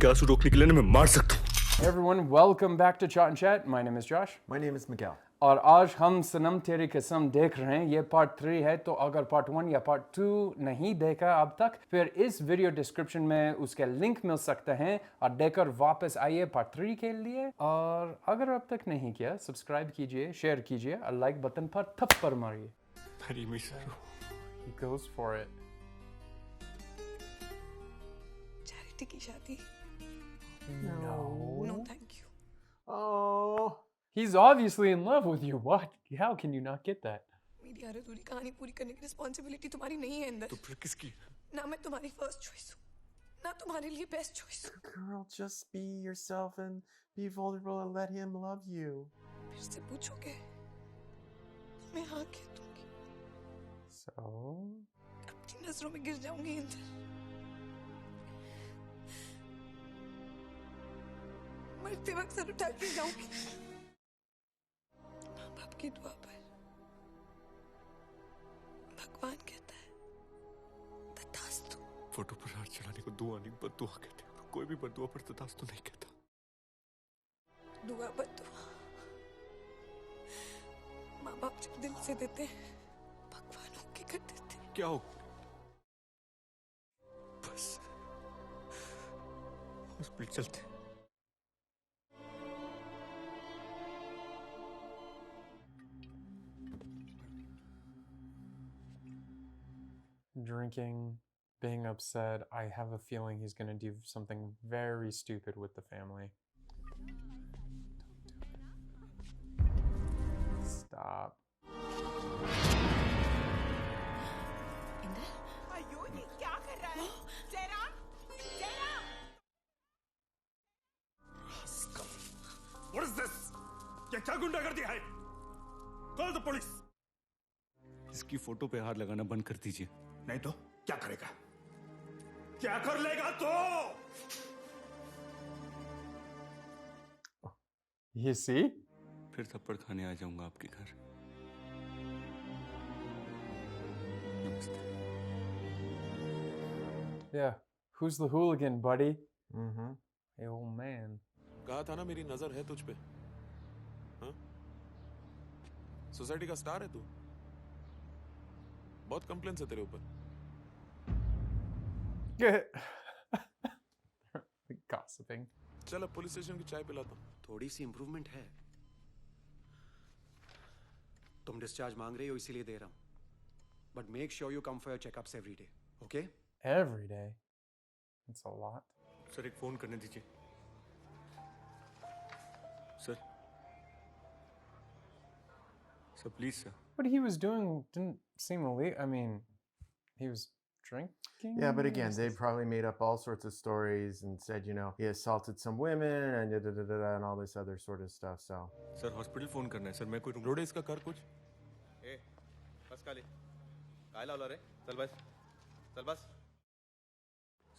आपके आंसू रोकने के लिए ना मैं मार सकता हूँ। Hey everyone, welcome back to Chat and Chat. My name is Josh. My name is Miguel. और आज हम सनम तेरी कसम देख रहे हैं। ये पार्ट 3 है, तो अगर पार्ट 1 या पार्ट 2 नहीं देखा अब तक, फिर इस वीडियो डिस्क्रिप्शन में उसके लिंक मिल सकते हैं और देखकर वापस आइए पार्ट 3 के लिए। और अगर अब तक नहीं किया, सब्सक्राइब कीजिए, शेयर कीजिए और लाइक बटन पर थप्पड़ मारिए। Teri miss her. He goes for it. Charity की शादी? No. No, thank you. Oh. He's obviously in love with you. What? How can you not get that? मेरी अधूरी कहानी पूरी करने की रिस्पॉन्सिबिलिटी तुम्हारी नहीं है अंदर। तो फिर किसकी? ना मैं तुम्हारी फर्स्ट चॉइस हूँ, ना तुम्हारे लिए बेस्ट चॉइस हूँ। Girl, just be yourself and be vulnerable and let him love you. फिर से पूछोगे, मैं हाँ कह दूँगी। So? अपनी नजरों में गिर जाऊँगी अंदर। मरते वक्त सर उठा के जाऊँगी। माँ बाप की दुआ पर भगवान कहता है तथास्तु। फोटो पर हाथ चढ़ाने को दुआ नहीं बद्दुआ कहते हैं। कोई भी बद्दुआ पर तथास्तु नहीं कहता। दुआ बद्दुआ माँ बाप जब दिल से देते हैं, भगवान होके कर देते हैं। क्या हो? बस हॉस्पिटल चलते। Drinking, being upset. I have a feeling he's gonna do something very stupid with the family. Stop. अयो ये क्या कर रहा है? Jairam, Jairam! What is this? ये क्या गुंडागर्दी है? Call the police. इसकी फोटो पे हाथ लगाना बंद कर दीजिए। नहीं तो क्या करेगा? क्या कर लेगा तो? You see? फिर थप्पड़ खाने आ जाऊंगा आपके घर। नमस्ते। Yeah. Who's the hooligan, buddy? Mm-hmm. Hey, old man. कहा था ना मेरी नजर है तुझ पे। हाँ? सोसाइटी का स्टार है तू। बहुत कंप्लेंट्स है तेरे ऊपर। Gossiping. चल अब पुलिस स्टेशन की चाय पिलाता हूँ। थोड़ी सी इंप्रूवमेंट है। तुम डिस्चार्ज मांग रही हो इसीलिए दे रहा हूं। But make sure you come for your checkups every day, okay? Every day. That's a lot. Sir एक फोन करने दीजिए। Sir please sir. What he was doing didn't seem illegal. I mean, he was drinking. Yeah, but again, they probably made up all sorts of stories and said, you know, he assaulted some women and and all this other sort of stuff. So. Sir hospital phone करना है। Sir मैं कोई road इसका कर कुछ। ए बस खाली काय लावला रे? चल बस, चल बस।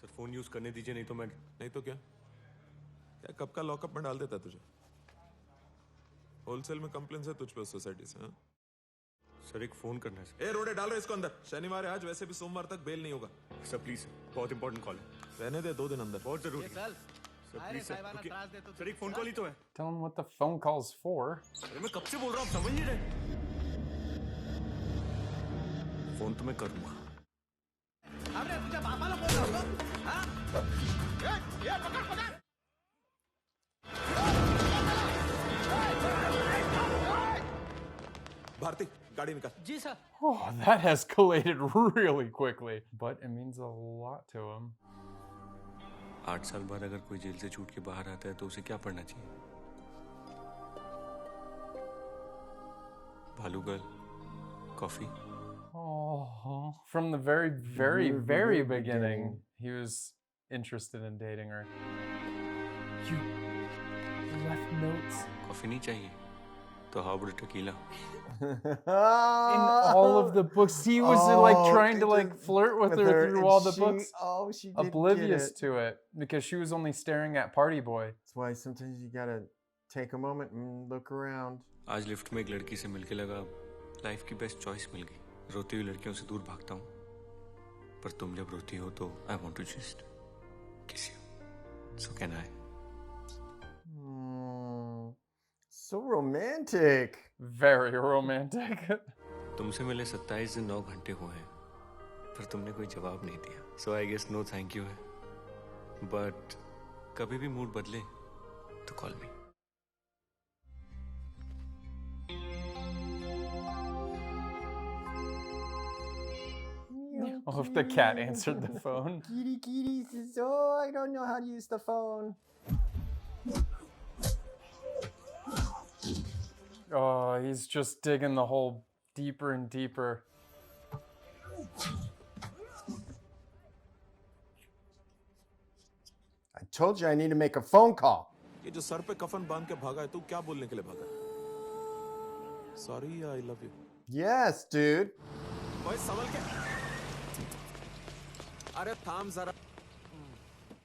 सर फोन यूज करने दीजिए, नहीं तो मैं। नहीं तो क्या? क्या कब का लॉकअप में डाल देता तुझे? होलसेल में कंप्लेंट्स है तुझ पे सोसाइटी से। हाँ? सर एक फोन करना है सर। ए रोडे डालो इसको अंदर। शनिवार है आज, वैसे भी सोमवार तक बेल नहीं होगा। सर प्लीज बहुत इंपॉर्टेंट कॉल है। रहने दे 2 दिन अंदर। बहुत जरूरी है। सर प्लीज सर रुकिए। सर एक फोन कॉल ही तो है। Tell him what the phone call's for. अरे मैं कब से बोल रहा हूँ, समझ नहीं रहे। फोन तो मैं करूंगा। अरे तुझे बापाला बोल रहा हूँ, हाँ? ये पकड़ पकड़! भारती गाड़ी निकाल। जी sir. Oh, that escalated really quickly. But it means a lot to him. 8 साल बाद अगर कोई जेल से छूट के बाहर आता है तो उसे क्या पढ़ना चाहिए? भालू girl, coffee. Oh, from the very beginning, he was interested in dating her. You left notes coffee नहीं चाहिए तो how about tequila? in all of the books. He was like trying to like flirt with her through all the books. Oh, she did Oblivious get it. to it because she was only staring at Party Boy. That's why sometimes you gotta take a moment and look around. आज lift में एक लड़की से मिलके लगा life की best choice मिल गई। रोती हुई लड़कियों से दूर भागता हूँ, पर तुम जब रोती हो तो आई वांट टू जस्ट किस you. So can I. So romantic. Very romantic. तुमसे मिले 27 दिन 9 घंटे हुए हैं, पर तुमने कोई जवाब नहीं दिया. So I guess no thank you है. But कभी भी मूड बदले तो call me. Oh, if the cat answered the phone. Kitty says, "Oh, I don't know how to use the phone." Oh, he's just digging the hole deeper and deeper. I told you I need to make a phone call. ये जो sir पे कफन बांध के भागा है, तू क्या बोलने के लिए भागा? Sorry, I love you. Yes, dude. कोई सवाल क्या? अरे थाम जरा.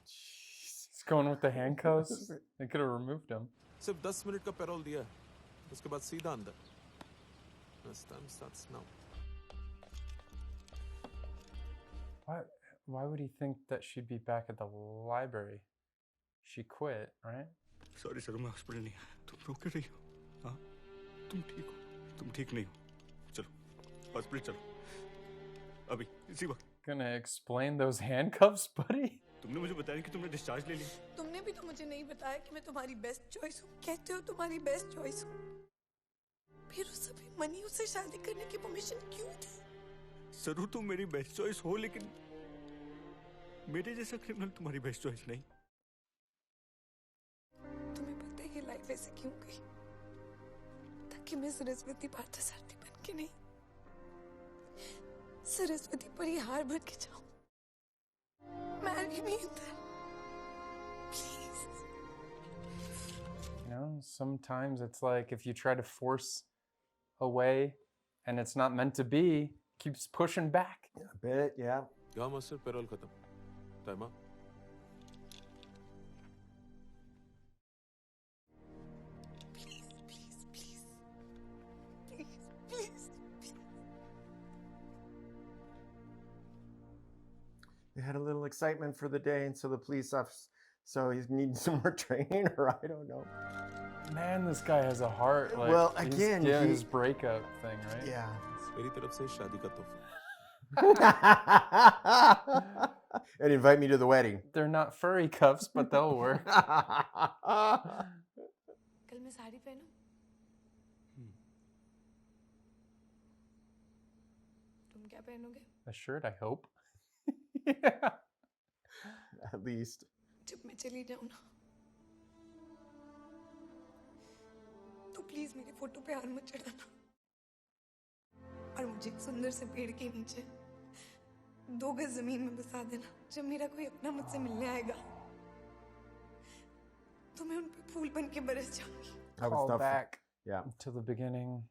He's going with the handcuffs. They could have removed him. सिर्फ 10 मिनट का पैरोल दिया है. उसके बाद सीधा अंदर. This time starts now. Why would he think that she'd be back at the library? She quit, right? Sorry sir, मैं hospital नहीं आया. तुम रो क्यों रही हो? हाँ, तुम ठीक हो? तुम ठीक नहीं हो. चलो हॉस्पिटल चलो अभी इसी वक्त. Gonna explain those handcuffs, buddy? तुमने मुझे बताया कि तुमने डिस्चार्ज ले लिया. तुमने भी तो मुझे नहीं बताया कि मैं तुम्हारी बेस्ट चॉइस हूँ. कहते हो तुम्हारी बेस्ट चॉइस हूँ, फिर उस सभी मनी से शादी करने की परमिशन क्यों दी? जरूर तुम मेरी बेस्ट चॉइस हो, लेकिन मेरे जैसा क्रिमिनल तुम्हारी बेस्ट चॉइस नहीं. तुम्हें पता है ये लाइफ ऐसे क्यों गई? ताकि मैं सरस्वती पार्थसारथी बन के नहीं, सरस्वती परिहार बन के जाऊं. Marry me then, please. You know, sometimes it's like if you try to force a way and it's not meant to be, keeps pushing back. A bit, yeah. यहाँ मास्टर पैरोल खत्म. Time up. Please, please, please, please, please, please. They had a little excitement for the day, and so the police officer, so he's needing some more training, or I don't know. Man, this guy has a heart. Like, Well, he's- again, yeah, he- his breakup thing, right? Yeah. मेरी तरफ से शादी का तोहफा. And invite me to the wedding. They're not furry cuffs, but they'll work. कल मैं साड़ी पहनूं? तुम क्या पहनोगे? A shirt, I hope. Yeah. At least. जब मैं चली जाऊं ना, तो प्लीज मेरे फोटो पे हार मत चढ़ाना, और मुझे एक सुंदर से पेड़ के नीचे 2 गज जमीन में बसा देना. जब मेरा कोई अपना मुझसे मिलने आएगा, तो मैं उन पे फूल बन के बरस जाऊंगी. That was Call tough. back Yeah. to the beginning.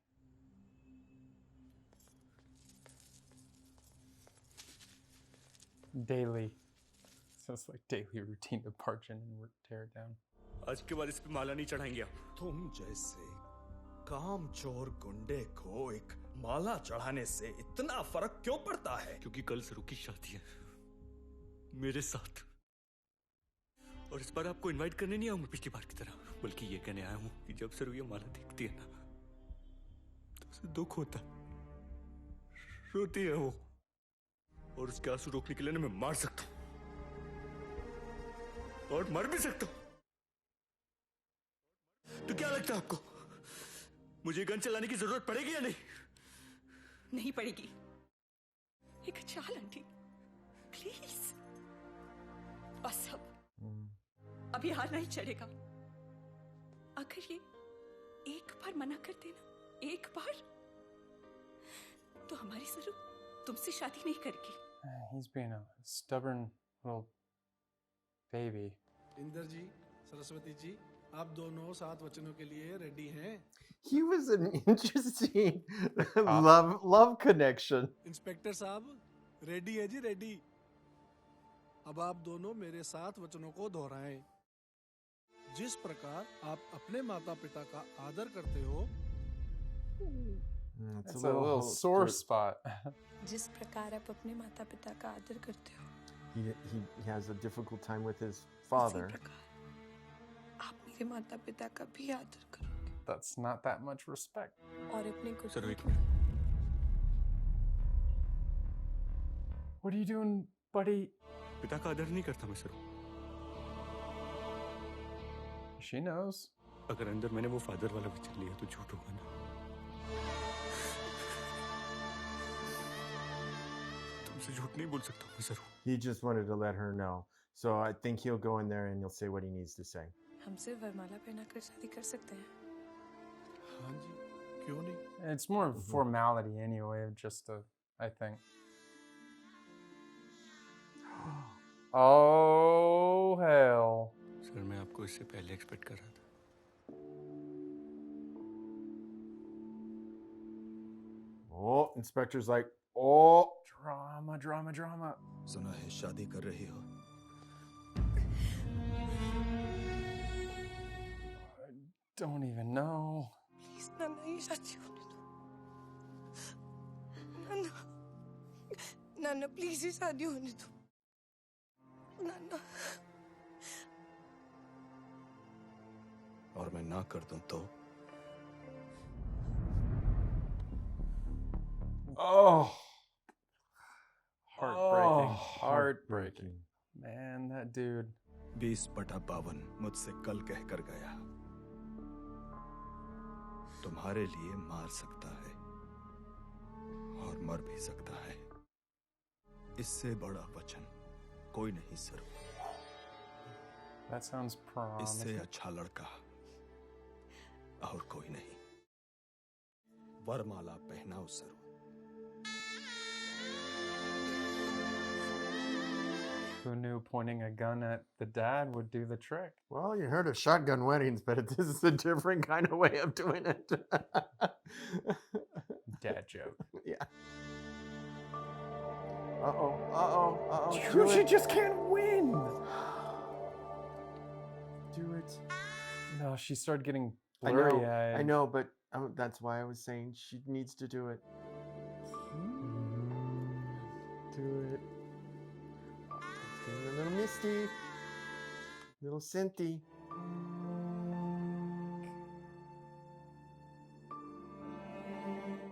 Daily. So it's like daily routine to barge in and tear it down. आज के बाद इस पे माला नहीं चढ़ाएंगे आप. तुम जैसे कामचोर गुंडे को एक माला चढ़ाने से इतना फर्क क्यों पड़ता है? क्योंकि कल सरू की शादी है मेरे साथ, और इस बार आपको इनवाइट करने नहीं आऊंगा पिछली बार की तरह, बल्कि ये कहने आया हूं कि जब सरू ये माला देखती है ना, तो उसे दुख होता है, रोती है वो, और उसके आंसू रोकने के लिए ना मैं मार सकता हूं, और मर भी सकता हूं. तो क्या लगता है आपको, मुझे गन चलाने की जरूरत पड़ेगी या नहीं? नहीं पड़ेगी. एक चाल आंटी, प्लीज. बस अब ये हार नहीं चढ़ेगा. अगर ये एक बार मना कर देना, एक बार, तो हमारी सरू तुमसे शादी नहीं करेगी. He's being a stubborn little baby. Inder जी, सरस्वती जी, आप दोनों 7 वचनों के लिए रेडी हैं? He was an interesting love connection. Inspector साहब, रेडी है जी, रेडी. अब आप दोनों मेरे 7 वचनों को दोहराएं. जिस प्रकार आप अपने माता पिता का आदर करते हो, It's It's a little sore spot. जिस प्रकार आप अपने माता पिता का आदर करते हो, he has a difficult time with his father. इसी प्रकार आप मेरे माता पिता का भी आदर करोगे That's not that much respect. और अपने को सर एक minute What are you doing, buddy? पिता का आदर नहीं करता मैं सर। She knows. अगर अंदर मैंने वो फादर वाला पिक्चर लिया तो झूठ होगा ना। तुमसे झूठ नहीं बोल सकता मैं sir. He just wanted to let her know. So I think he'll go in there and he'll say what he needs to say. हम सिर्फ वरमाला पहनाकर शादी कर सकते हैं हाँ जी, क्यों नहीं? It's more formality anyway, just I think. Oh, hell. Sir मैं आपको इससे पहले एक्सपेक्ट कर रहा था। Oh, inspector's like, oh. Drama, drama, drama. सुना है शादी कर रही हो? I don't even know. Please नाना ये शादी होने दो नाना नाना प्लीज ये शादी होने दो नाना और मैं ना कर दूं तो? Oh. Heartbreaking. Heartbreaking. Man, that dude. 20/52 मुझसे कल कह कर गया, तुम्हारे लिए मार सकता है और मर भी सकता है। इससे बड़ा वचन कोई नहीं सर। That sounds promising. इससे अच्छा लड़का और कोई नहीं। वरमाला पहनाओ sir. Who knew pointing a gun at the dad would do the trick? Well, you heard of shotgun weddings, but this is a different kind of way of doing it. Dad joke. Yeah. Uh-oh, uh-oh, uh-oh. She just can't win. Do it. No, she started getting I blurry know, eyed. I know, but that's why I was saying she needs to do it. Do it. Let's get a little misty. Little Cynthia.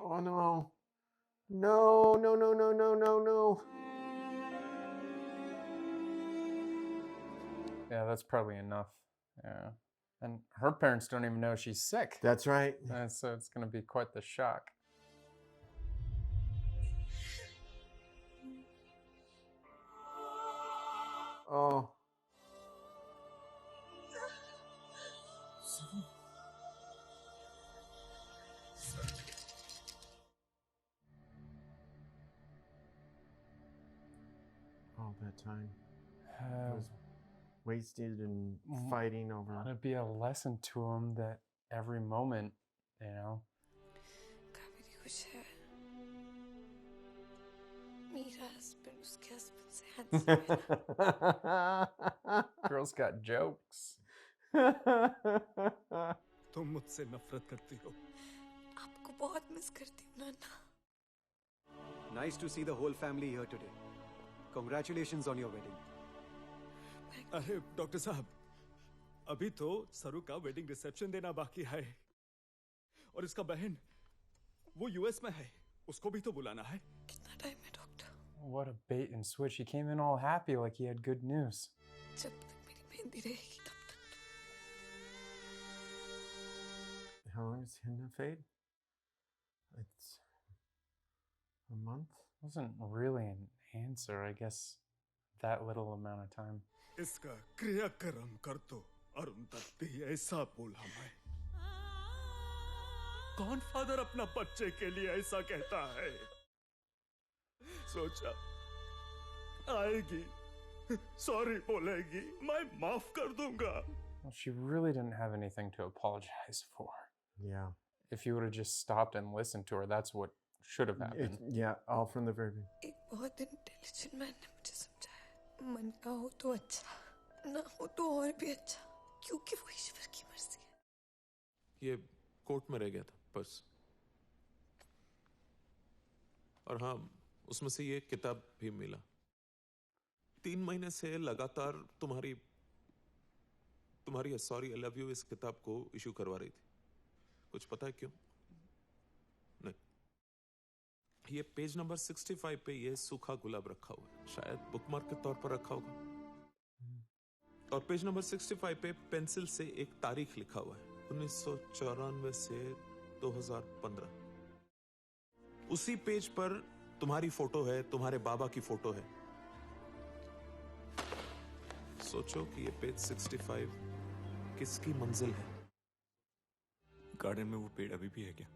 Oh no. No, no, no, no, no, no, no. Yeah, that's probably enough. Yeah. And her parents don't even know she's sick. That's right. So it's going to be quite the shock. Oh. All that time was wasted in fighting over. It'd be a lesson to him that every moment, you know. Kaveri खुश है मेरा husband उसके husband से handsome है Girls got jokes. तुम मुझसे नफरत करती हो। आपको बहुत मिस करती हूँ नाना Nice to see the whole family here today. Congratulations on your wedding. अरे डॉक्टर साहब, अभी तो सरू का वेडिंग रिसेप्शन देना बाकी है और इसका बहन वो यूएस में है, उसको भी तो बुलाना है। कितना टाइम है doctor? What a bait and switch. He came in all happy like he had good news. जब तक मेरी मेहंदी रहेगी तब तक How long is henna fade? It's a month? Wasn't really an answer, I guess, that little amount of time. इसका क्रियाक्रम कर दो अरुंधति, ऐसा बोला मैं। कौन फादर अपना बच्चे के लिए ऐसा कहता है? सोचा आएगी, सॉरी बोलेगी, मैं माफ कर दूंगा। Well, she really didn't have anything to apologize for. Yeah. If you would have just stopped and listened to her, that's what should have happened. Yeah, all from the very beginning. एक बहुत intelligent man ने मुझे समझाया, मन का हो तो अच्छा, ना हो तो और भी अच्छा, क्योंकि वो ईश्वर की मर्जी है। ये कोर्ट में रह गया था बस। और हाँ, उसमें से ये किताब भी मिला। 3 महीने से लगातार तुम्हारी सॉरी आई लव यू इस किताब को इशू करवा रही थी। कुछ पता है क्यों? नहीं। ये पेज नंबर 65 पे ये सूखा गुलाब रखा हुआ है, शायद बुकमार्क के तौर पर रखा होगा। और पेज नंबर 65 पे पेंसिल से एक तारीख लिखा हुआ है, 1994 से 2015। उसी पेज पर तुम्हारी फोटो है, तुम्हारे बाबा की फोटो है। सोचो कि ये पेज 65 किसकी मंजिल है? गार्डन में वो पेड़ अभी भी है क्या?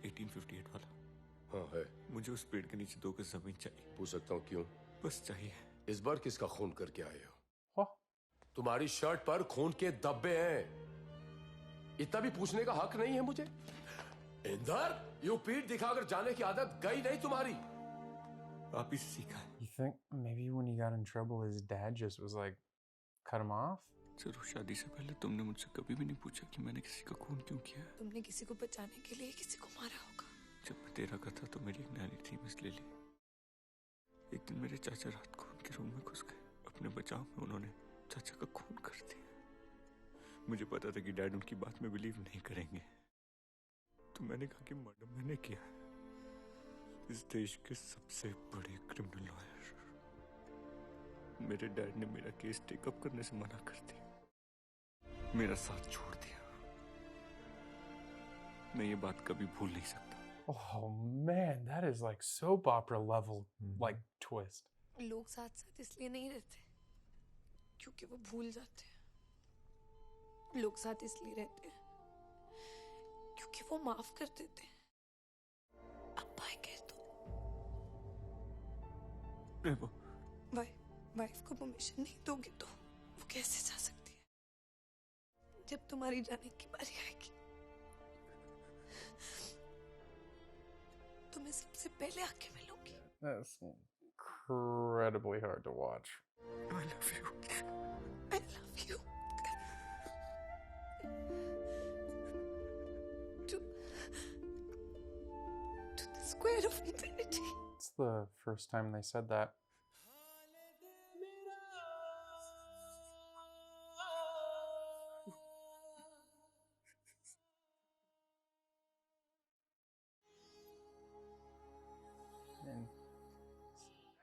1858 वाला। हाँ है। मुझे उस पेड़ के नीचे 2 गज जमीन चाहिए। पूछ सकता हूँ क्यों? बस चाहिए। इस बार किसका खून करके आए हो? हाँ। तुम्हारी शर्ट पर खून के धब्बे हैं। इतना भी पूछने का हक नहीं है मुझे? इंदर, यूं पीठ दिखाकर जाने की आदत गई नहीं तुम्हारी। आप ही से सीखा है। You think maybe when he got in trouble, his dad just was like, cut him off? जरूर शादी से पहले तुमने मुझसे कभी भी नहीं पूछा कि मैंने किसी का खून क्यों किया है। तुमने किसी को बचाने के लिए किसी को मारा होगा। जब मैं तेरा का था तो मेरी एक नानी थी, मैं इसलिए ली। एक दिन मेरे चाचा रात को उनके रूम में घुस गए। अपने बचाव में उन्होंने चाचा का खून कर दिया। मुझे पता था कि डैड उनकी बात में बिलीव नहीं करेंगे, तो मैंने कहा कि मर्डर मैंने किया है। इस देश के सबसे बड़े क्रिमिनल लॉयर। मेरे डैड ने मेरा केस टेकअप करने से मना कर दिया, मेरा साथ छोड़ दिया। मैं ये बात कभी भूल नहीं सकता। Oh man, that is like soap opera level like twist. लोग साथ साथ इसलिए नहीं रहते क्योंकि वो भूल जाते हैं। लोग साथ इसलिए रहते हैं क्योंकि वो माफ कर देते हैं। अब बाय कह दो। वाइफ को परमिशन नहीं दोगे तो वो कैसे जा सकती है? जब तुम्हारी जाने की बारी आएगी तो मैं सबसे पहले आके मिलूंगी। That's incredibly hard to watch. I love you. I love you. To the square of infinity. It's the first time they said that. And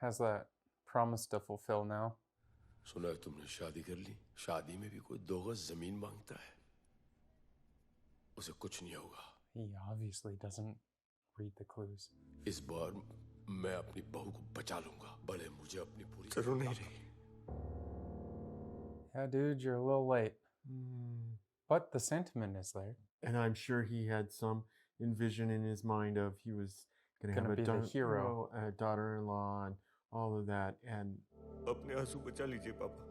has that promise to fulfill now. सुना है तुमने शादी कर ली? शादी में भी कोई 2 गज जमीन मांगता है। उसे कुछ नहीं होगा। He obviously doesn't read the clues. इस बार मैं अपनी बहू को बचा लूंगा, भले मुझे अपनी पूरी जरूर नहीं रही। Yeah, dude, you're a little late. But the sentiment is there. And I'm sure he had some envision in his mind of he was going to have be the hero. a daughter-in-law and all of that. And अपने आंसू बचा लीजिए पापा।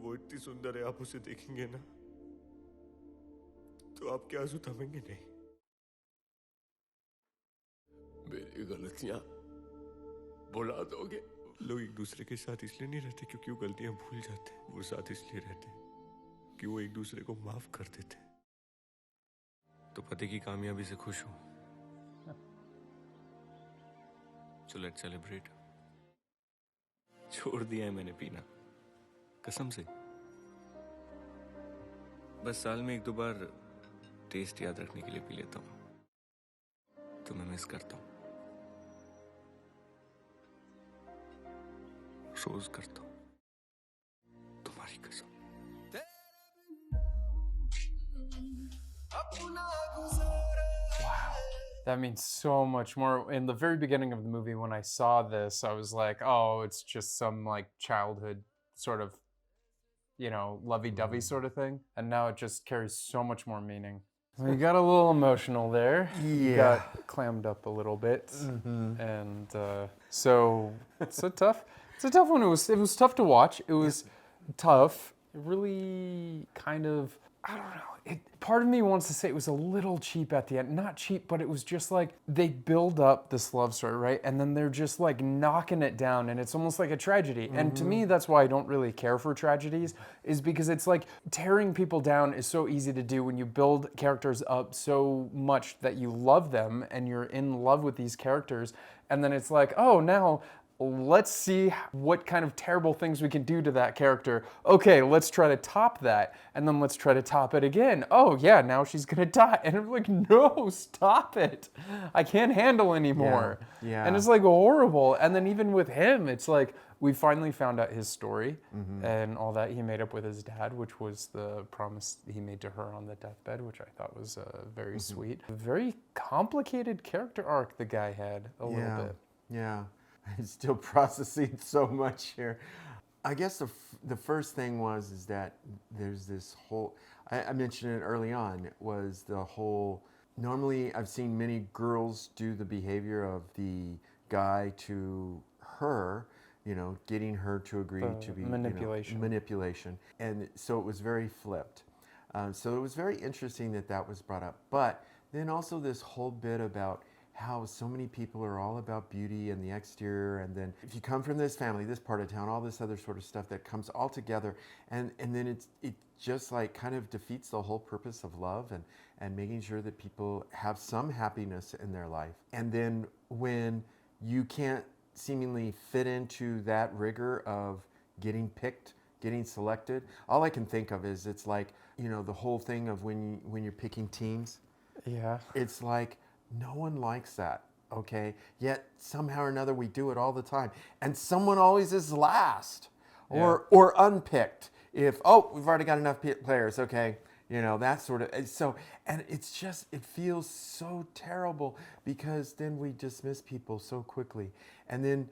वो इतनी सुंदर है, आप उसे देखेंगे ना तो आपके आंसू थमेंगे नहीं। मेरी गलतियां भुला दोगे? लोग एक दूसरे के साथ इसलिए नहीं रहते क्योंकि वो गलतियां भूल जाते। वो साथ इसलिए रहते कि वो एक दूसरे को माफ कर देते। तो पति की कामयाबी से खुश हूं। So let's celebrate. छोड़ दिया है मैंने पीना, कसम से। बस साल में 1-2 बार टेस्ट याद रखने के लिए पी लेता हूँ। तो मैं मिस करता हूँ, रोज करता हूँ, तुम्हारी कसम। That means so much more. In the very beginning of the movie, when I saw this, I was like, oh, it's just some like childhood sort of, you know, lovey-dovey sort of thing. And now it just carries so much more meaning. We got a little emotional there. Yeah. Got clammed up a little bit. And so it's a tough one. It was tough to watch. It was tough. It really kind of, I don't know. Part of me wants to say it was a little cheap at the end. Not cheap, but it was just like they build up this love story, right? And then they're just like knocking it down, and it's almost like a tragedy. And to me, that's why I don't really care for tragedies, is because it's like tearing people down is so easy to do when you build characters up so much that you love them and you're in love with these characters. And then it's like, oh, now let's see what kind of terrible things we can do to that character. Okay, let's try to top that, and then let's try to top it again. Oh yeah, now she's gonna die. And I'm like, no, stop it. I can't handle anymore. Yeah. And it's like horrible. And then even with him, it's like, we finally found out his story and all that he made up with his dad, which was the promise he made to her on the deathbed, which I thought was very sweet. A very complicated character arc the guy had a little bit. Yeah, I'm still processing so much here. I guess the first thing is that there's this whole, I mentioned it early on, was the whole, normally I've seen many girls do the behavior of the guy to her, you know, getting her to agree to be manipulation. Manipulation. And so it was very flipped. So it was very interesting that that was brought up. But then also this whole bit about how so many people are all about beauty and the exterior, and then if you come from this family, this part of town, all this other sort of stuff that comes all together, and then it just like kind of defeats the whole purpose of love and making sure that people have some happiness in their life. And then when you can't seemingly fit into that rigor of getting picked, getting selected, all I can think of is it's like, you know, the whole thing of when you're picking teams. Yeah. It's like no one likes that, okay? Yet somehow or another we do it all the time. And someone always is last or unpicked. If, oh, we've already got enough players, okay? You know, that sort of, so, and it's just, it feels so terrible because then we dismiss people so quickly. And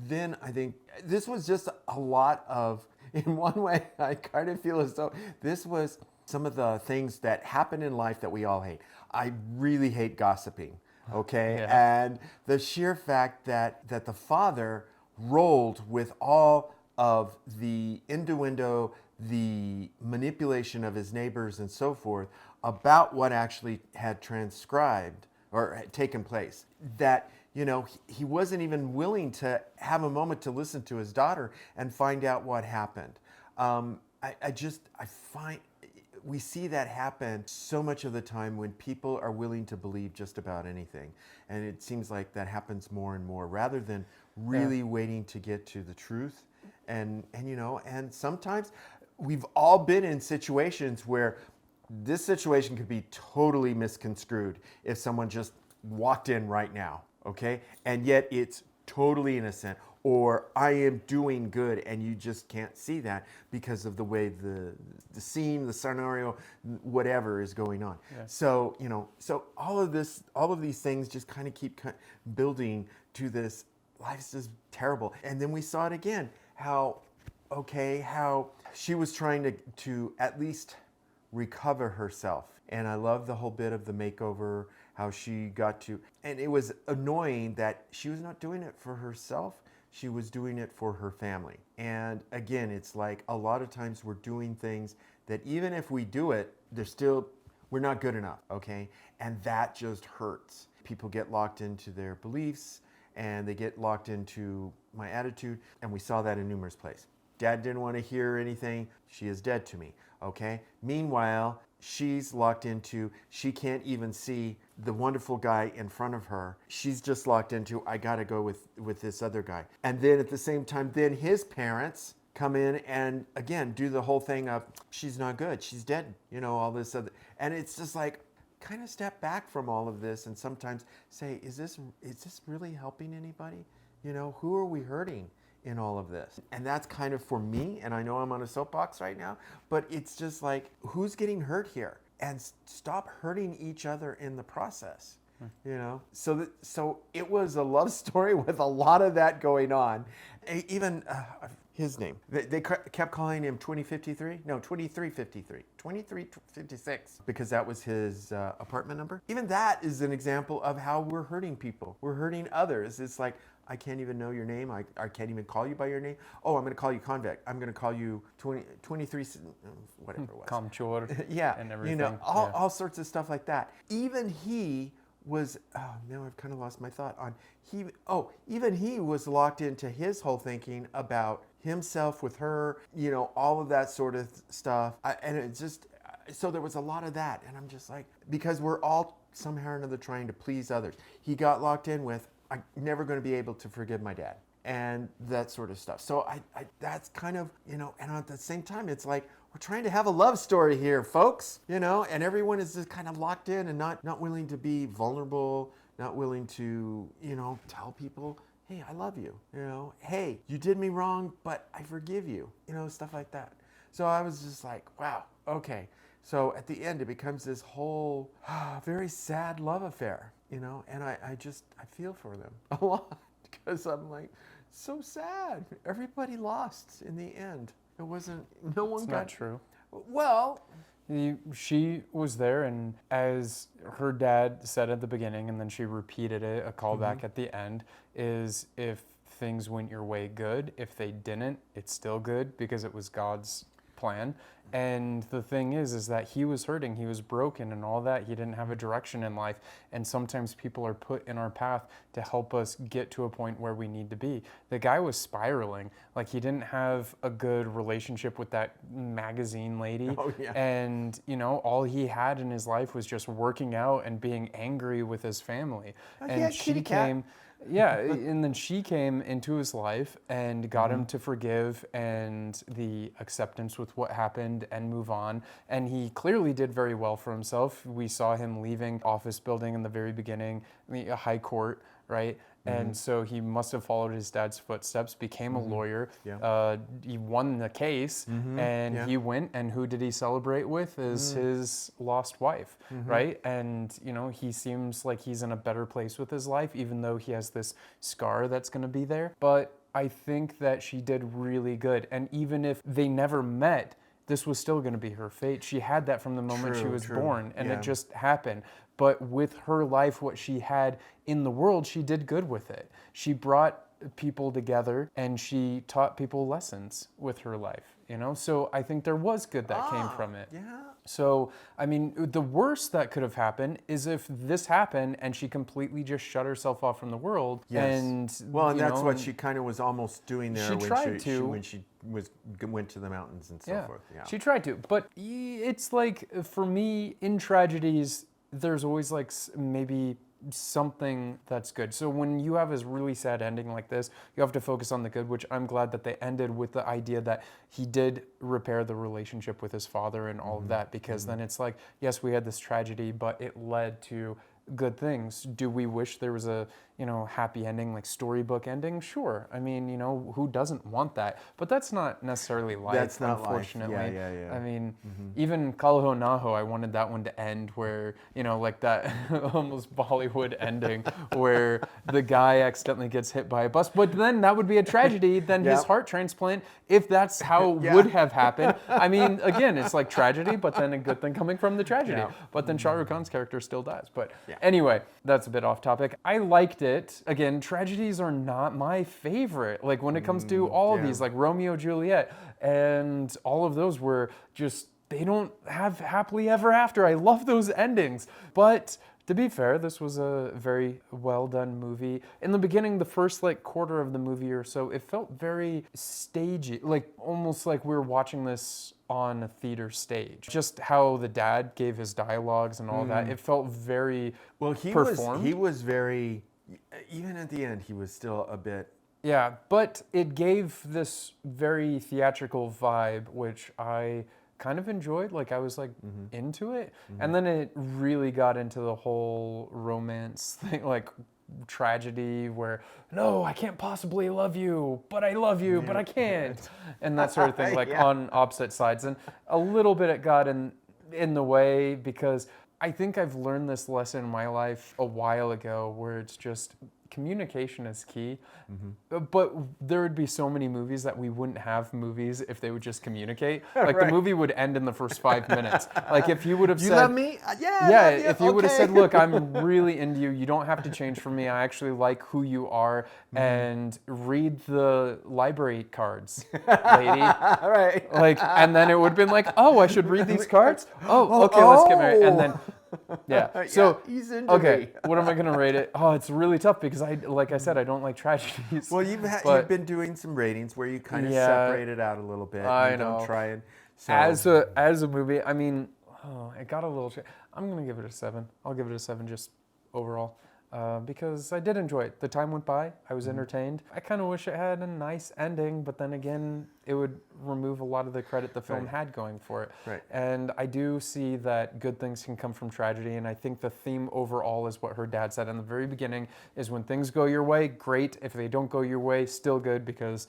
then I think this was just a lot of, in one way, I kind of feel as though this was some of the things that happen in life that we all hate. I really hate gossiping, okay? And the sheer fact that the father rolled with all of the innuendo, the manipulation of his neighbors and so forth about what actually had transcribed or had taken place. That, you know, he wasn't even willing to have a moment to listen to his daughter and find out what happened. I find we see that happen so much of the time when people are willing to believe just about anything. And it seems like that happens more and more rather than really waiting to get to the truth. And you know, and sometimes we've all been in situations where this situation could be totally misconstrued if someone just walked in right now, okay? And yet it's totally innocent, or I am doing good, and you just can't see that because of the way the scene, the scenario, whatever is going on. Yeah. So, you know, so all of these things just kind of keep building to this, life's just terrible. And then we saw it again, how she was trying to at least recover herself. And I love the whole bit of the makeover, how she got to, and it was annoying that she was not doing it for herself, she was doing it for her family. And again, it's like a lot of times we're doing things that even if we do it, we're not good enough, okay? And that just hurts. People get locked into their beliefs and they get locked into my attitude, and we saw that in numerous places. Dad didn't want to hear anything. She is dead to me, okay? Meanwhile, she's locked into, she can't even see the wonderful guy in front of her. She's just locked into, I gotta go with this other guy. And then at the same time, then his parents come in and again, do the whole thing of, she's not good, she's dead, you know, all this other, and it's just like, kind of step back from all of this and sometimes say, is this really helping anybody? You know, who are we hurting in all of this? And that's kind of for me, and I know I'm on a soapbox right now, but it's just like, who's getting hurt here? And stop hurting each other in the process, you know? So it was a love story with a lot of that going on. Even his name, they kept calling him 2053? No, 2353, 2356, because that was his apartment number. Even that is an example of how we're hurting people. We're hurting others. It's like, I can't even know your name. I can't even call you by your name. Oh, I'm going to call you convict. I'm going to call you 23, whatever it was. Comchor. Yeah, and everything. You know, all sorts of stuff like that. Even he was, now I've kind of lost my thought on, even he was locked into his whole thinking about himself with her, you know, all of that sort of stuff. And it just, so there was a lot of that. And I'm just like, because we're all somehow or another trying to please others. He got locked in with, I'm never going to be able to forgive my dad. and that sort of stuff. So I that's kind of, you know, and at the same time, it's like, we're trying to have a love story here, folks, you know, and everyone is just kind of locked in and not willing to be vulnerable, not willing to, you know, tell people, hey, I love you, you know, hey, you did me wrong, but I forgive you, you know, stuff like that. So I was just like, wow, okay. So at the end, it becomes this whole very sad love affair, you know, and I feel for them a lot because I'm like, so sad. Everybody lost in the end. It wasn't, no one It's got. not true. Well, She was there, and as her dad said at the beginning, and then she repeated it, a callback at the end, is if things went your way, good. If they didn't, it's still good because it was God's plan. And the thing is that he was hurting, he was broken and all that. He didn't have a direction in life. And sometimes people are put in our path to help us get to a point where we need to be. The guy was spiraling. Like, he didn't have a good relationship with that magazine lady. Oh, yeah. And, you know, all he had in his life was just working out and being angry with his family. And she came... Yeah, and then she came into his life and got him to forgive and the acceptance with what happened and move on. And he clearly did very well for himself. We saw him leaving office building in the very beginning, a high court, right? And so he must have followed his dad's footsteps, became a lawyer. Yeah. He won the case, and he went, and who did he celebrate with is his lost wife, right? And, you know, he seems like he's in a better place with his life, even though he has this scar that's going to be there. But I think that she did really good. And even if they never met, this was still going to be her fate. She had that from the moment she was born, and it just happened. But with her life, what she had in the world, she did good with it. She brought people together and she taught people lessons with her life, you know? So I think there was good that came from it. Yeah. So, I mean, the worst that could have happened is if this happened and she completely just shut herself off from the world. Yes. And, well, and you that's know, what she kind of was almost doing there She tried to. when she went to the mountains and so forth. Yeah. She tried to. But it's like, for me, in tragedies, there's always like maybe something that's good. So when you have this really sad ending like this, you have to focus on the good, which I'm glad that they ended with the idea that he did repair the relationship with his father and all of that, because then it's like, yes, we had this tragedy, but it led to good things. Do we wish there was a, you know, happy ending, like storybook ending? Sure. I mean, you know, who doesn't want that? But that's not necessarily life, That's not life. unfortunately. Yeah. I mean, even Kalaho Naho, I wanted that one to end where, you know, like that almost Bollywood ending where the guy accidentally gets hit by a bus. But then that would be a tragedy. Then his heart transplant, if that's how it would have happened. I mean, again, it's like tragedy, but then a good thing coming from the tragedy. But then Shah Rukh Khan's character still dies. But anyway, that's a bit off topic. I liked it. Again, tragedies are not my favorite. Like when it comes to all of these, like Romeo, Juliet, and all of those were just, they don't have happily ever after. I love those endings. But to be fair, this was a very well done movie. In the beginning, the first like quarter of the movie or so, it felt very stagey, like almost like we were watching this on a theater stage. Just how the dad gave his dialogues and all that, it felt very performed. He was very, even at the end, he was still a bit. Yeah, but it gave this very theatrical vibe, which I kind of enjoyed. Like I was like into it. And then it really got into the whole romance thing, like tragedy where, no, I can't possibly love you, but I love you, but I can't. And that sort of thing, like on opposite sides. And a little bit it got in the way, because I think I've learned this lesson in my life a while ago where it's just communication is key. But there would be so many movies that we wouldn't have movies if they would just communicate. Like the movie would end in the first 5 minutes. Like if you would have said, "You love me?" Yeah. If you would have said, "Look, I'm really into you. You don't have to change for me. I actually like who you are." And read the library cards, lady. Right. Like, and then it would have been like, "Oh, I should read these cards. Oh, okay, let's get married." And then. Yeah. So he's into me. What am I gonna rate it? Oh, it's really tough because like I said, I don't like tragedies. Well, you've been doing some ratings where you kind of separate it out a little bit. I know. Don't try and as a movie. I mean, it got a little. I'm gonna give it a 7. I'll give it a 7 just overall. because I did enjoy it. The time went by, I was entertained. I kind of wish it had a nice ending, but then again, it would remove a lot of the credit the film had going for it. Right. And I do see that good things can come from tragedy, and I think the theme overall is what her dad said in the very beginning, is when things go your way, great. If they don't go your way, still good, because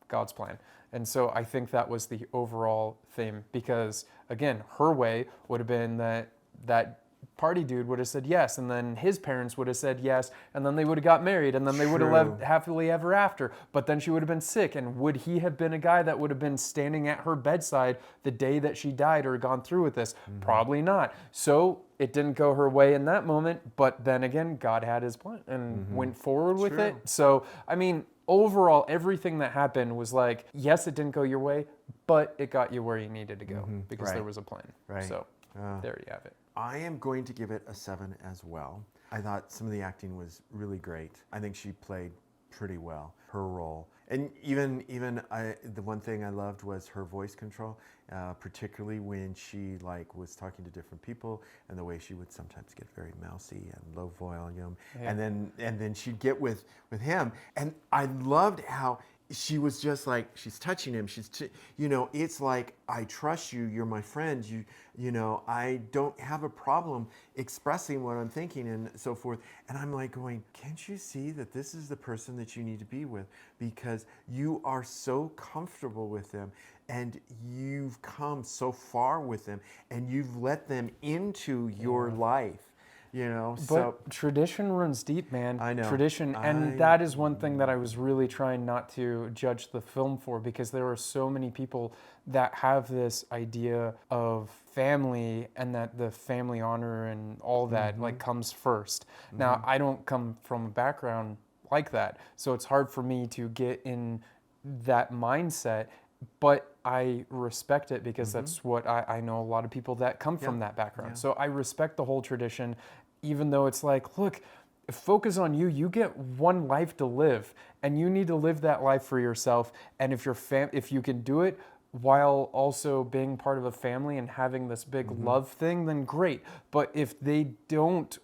God's plan. And so I think that was the overall theme, because again, her way would have been that party dude would have said yes, and then his parents would have said yes, and then they would have got married, and then they would have lived happily ever after. But then she would have been sick, and would he have been a guy that would have been standing at her bedside the day that she died or gone through with this? Probably not. So it didn't go her way in that moment, but then again, God had his plan and went forward with it. So, I mean, overall, everything that happened was like, yes, it didn't go your way, but it got you where you needed to go because there was a plan. So there you have it. I am going to give it a 7 as well. I thought some of the acting was really great. I think she played pretty well her role. And even the one thing I loved was her voice control, particularly when she was talking to different people, and the way she would sometimes get very mousy and low volume, and then she'd get with him. And I loved how she was just like, she's touching him. It's like, I trust you. You're my friend. You know, I don't have a problem expressing what I'm thinking and so forth. And I'm like going, can't you see that this is the person that you need to be with? Because you are so comfortable with them, and you've come so far with them, and you've let them into your life. You know, but tradition runs deep, man. I know. Tradition, and that is one thing that I was really trying not to judge the film for, because there are so many people that have this idea of family, and that the family honor and all that comes first. Now, I don't come from a background like that, so it's hard for me to get in that mindset. But I respect it, because that's what I know a lot of people that come from that background. So I respect the whole tradition, even though it's like, look, focus on you. You get one life to live, and you need to live that life for yourself. And if if you can do it while also being part of a family and having this big love thing, then great. But if they don't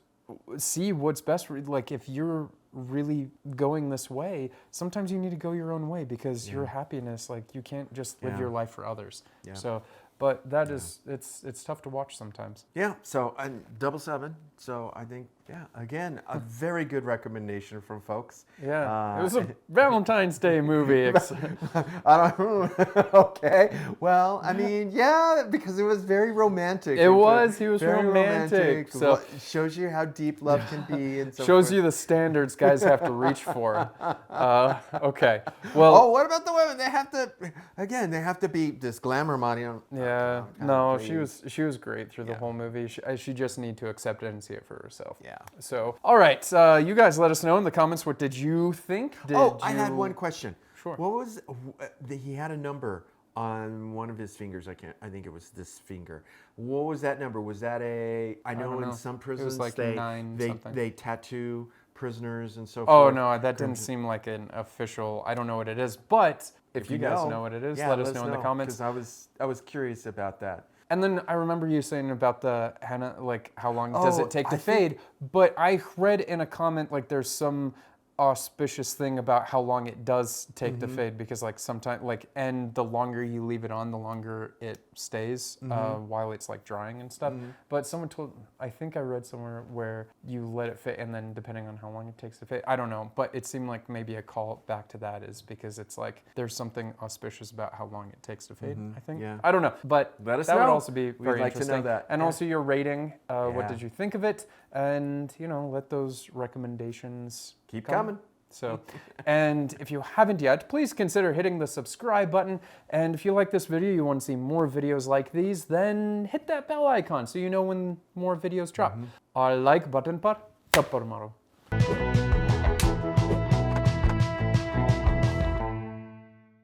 see what's best for you, like if you're really going this way, sometimes you need to go your own way, because your happiness, like, you can't just live your life for others. So, but that is, it's tough to watch sometimes. Yeah, so double 7. So I think, again, a very good recommendation from folks. Yeah, it was a Valentine's Day movie. I don't okay. Well, I mean, because it was very romantic. He was very romantic. So it shows you how deep love can be, and so shows forth. you the standards guys have to reach for. Okay. Well. Oh, what about the women? They have to be this glamour model. Yeah. No, she was great through the whole movie. She just need to accept it and see it for herself. Yeah. So, all right, you guys let us know in the comments, what did you think? I had one question. Sure. What was he had a number on one of his fingers? I think it was this finger. What was that number? Was that I know in some prisons like they tattoo prisoners and so Oh forth. no, that didn't seem like an official. I don't know what it is, but if you guys know what it is, let us know in the comments. Because I was curious about that. And then I remember you saying about the henna, like how long does it take to fade? But I read in a comment like there's some auspicious thing about how long it does take to fade, because like sometimes and the longer you leave it on, the longer it stays while it's like drying and stuff. But someone I think I read somewhere where you let it fade, and then depending on how long it takes to fade, I don't know, but it seemed like maybe a call back to that is because it's like there's something auspicious about how long it takes to fade. I think. I don't know, but let us that know. would also be very We'd like interesting. to know that. And also your rating. What did you think of it? And let those recommendations keep coming. So, and if you haven't yet, please consider hitting the subscribe button. And if you like this video, you want to see more videos like these, then hit that bell icon so you know when more videos drop. Like button par tappar maro.